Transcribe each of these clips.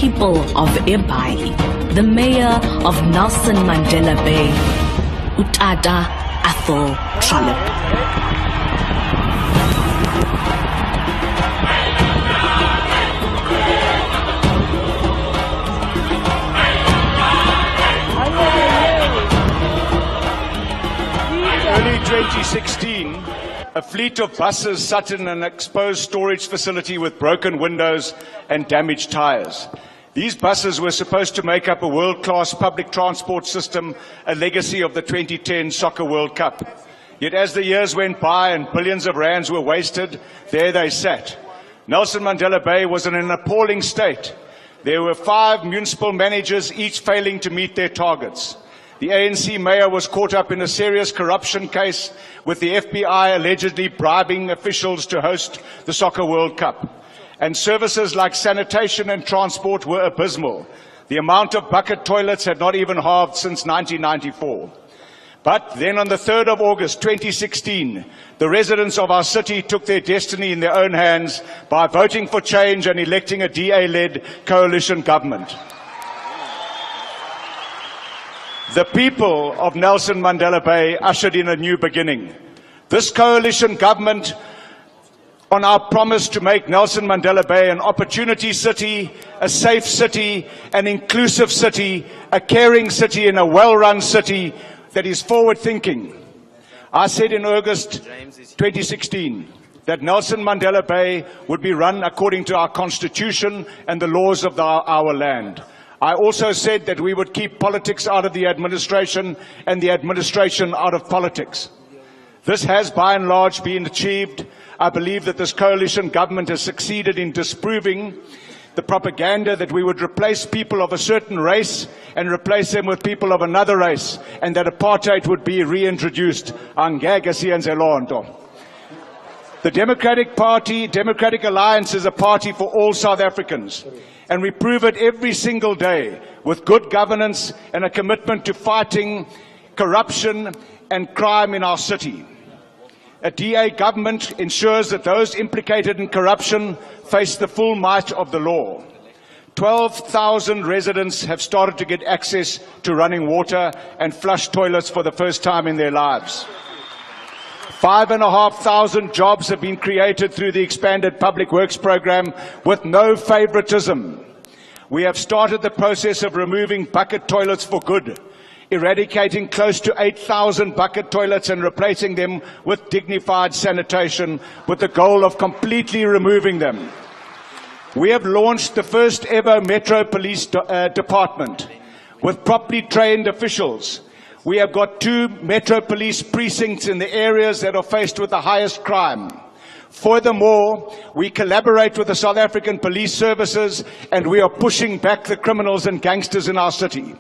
people of eBay, the mayor of Nelson Mandela Bay, Utata Athol Trollip. Early 2016, a fleet of buses sat in an exposed storage facility with broken windows and damaged tires. These buses were supposed to make up a world-class public transport system, a legacy of the 2010 Soccer World Cup. Yet as the years went by and billions of rands were wasted, there they sat. Nelson Mandela Bay was in an appalling state. There were 5 municipal managers, each failing to meet their targets. The ANC mayor was caught up in a serious corruption case, with the FBI allegedly bribing officials to host the Soccer World Cup. And services like sanitation and transport were abysmal. The amount of bucket toilets had not even halved since 1994. But then on the 3rd of August 2016, the residents of our city took their destiny in their own hands by voting for change and electing a DA-led coalition government. The people of Nelson Mandela Bay ushered in a new beginning. This coalition government, on our promise to make Nelson Mandela Bay an opportunity city, a safe city, an inclusive city, a caring city, and a well-run city that is forward-thinking. I said in August 2016 that Nelson Mandela Bay would be run according to our constitution and the laws of our land. I also said that we would keep politics out of the administration and the administration out of politics. This has by and large been achieved. I believe that this coalition government has succeeded in disproving the propaganda that we would replace people of a certain race and replace them with people of another race, and that apartheid would be reintroduced. The Democratic Party, Democratic Alliance, is a party for all South Africans. And we prove it every single day with good governance and a commitment to fighting corruption and crime in our city. A DA government ensures that those implicated in corruption face the full might of the law. 12,000 residents have started to get access to running water and flush toilets for the first time in their lives. 5,500 jobs have been created through the expanded public works program with no favoritism. We have started the process of removing bucket toilets for good, eradicating close to 8,000 bucket toilets and replacing them with dignified sanitation with the goal of completely removing them. We have launched the first ever Metro Police Department with properly trained officials. We have got 2 Metro Police precincts in the areas that are faced with the highest crime. Furthermore, we collaborate with the South African police services and we are pushing back the criminals and gangsters in our city.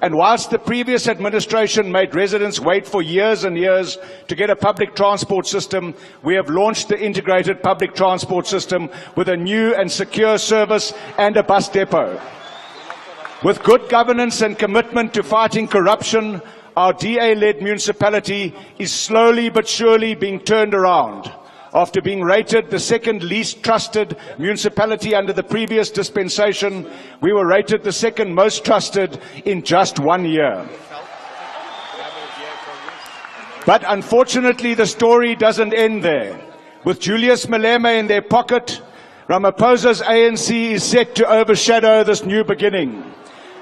And whilst the previous administration made residents wait for years and years to get a public transport system, we have launched the integrated public transport system with a new and secure service and a bus depot. With good governance and commitment to fighting corruption, our DA-led municipality is slowly but surely being turned around. After being rated the 2nd least trusted municipality under the previous dispensation, we were rated the 2nd most trusted in just 1 year. But unfortunately, the story doesn't end there. With Julius Malema in their pocket, Ramaphosa's ANC is set to overshadow this new beginning.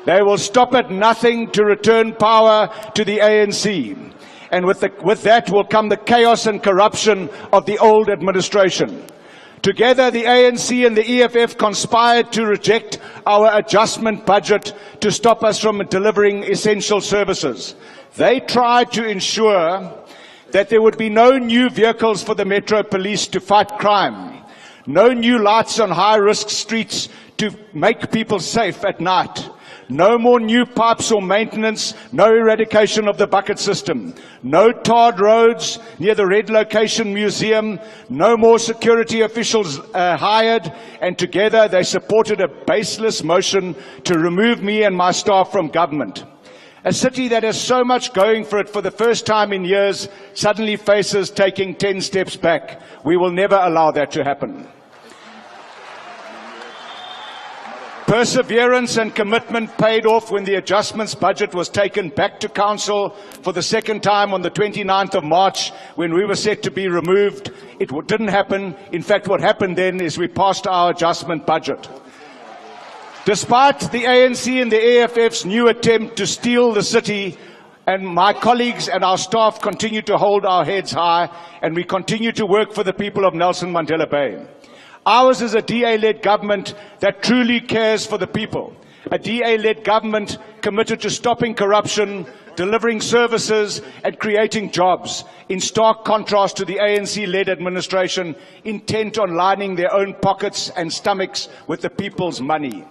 They will stop at nothing to return power to the ANC. And with that will come the chaos and corruption of the old administration. Together, the ANC and the EFF conspired to reject our adjustment budget to stop us from delivering essential services. They tried to ensure that there would be no new vehicles for the Metro Police to fight crime, no new lights on high-risk streets to make people safe at night, no more new pipes or maintenance, no eradication of the bucket system, no tarred roads near the Red Location Museum, no more security officials hired, and together they supported a baseless motion to remove me and my staff from government. A city that has so much going for it for the first time in years suddenly faces taking 10 steps back. We will never allow that to happen. Perseverance and commitment paid off when the adjustments budget was taken back to Council for the second time on the 29th of March when we were set to be removed. It didn't happen. In fact, what happened then is we passed our adjustment budget. Despite the ANC and the AFF's new attempt to steal the city, and my colleagues and our staff continue to hold our heads high, and we continue to work for the people of Nelson Mandela Bay. Ours is a DA-led government that truly cares for the people. A DA-led government committed to stopping corruption, delivering services and creating jobs, in stark contrast to the ANC-led administration intent on lining their own pockets and stomachs with the people's money.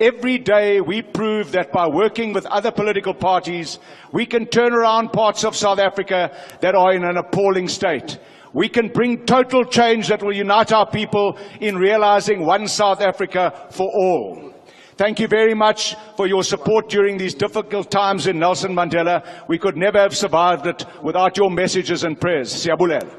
Every day we prove that by working with other political parties, we can turn around parts of South Africa that are in an appalling state. We can bring total change that will unite our people in realizing one South Africa for all. Thank you very much for your support during these difficult times in Nelson Mandela. We could never have survived it without your messages and prayers. Siyabulela.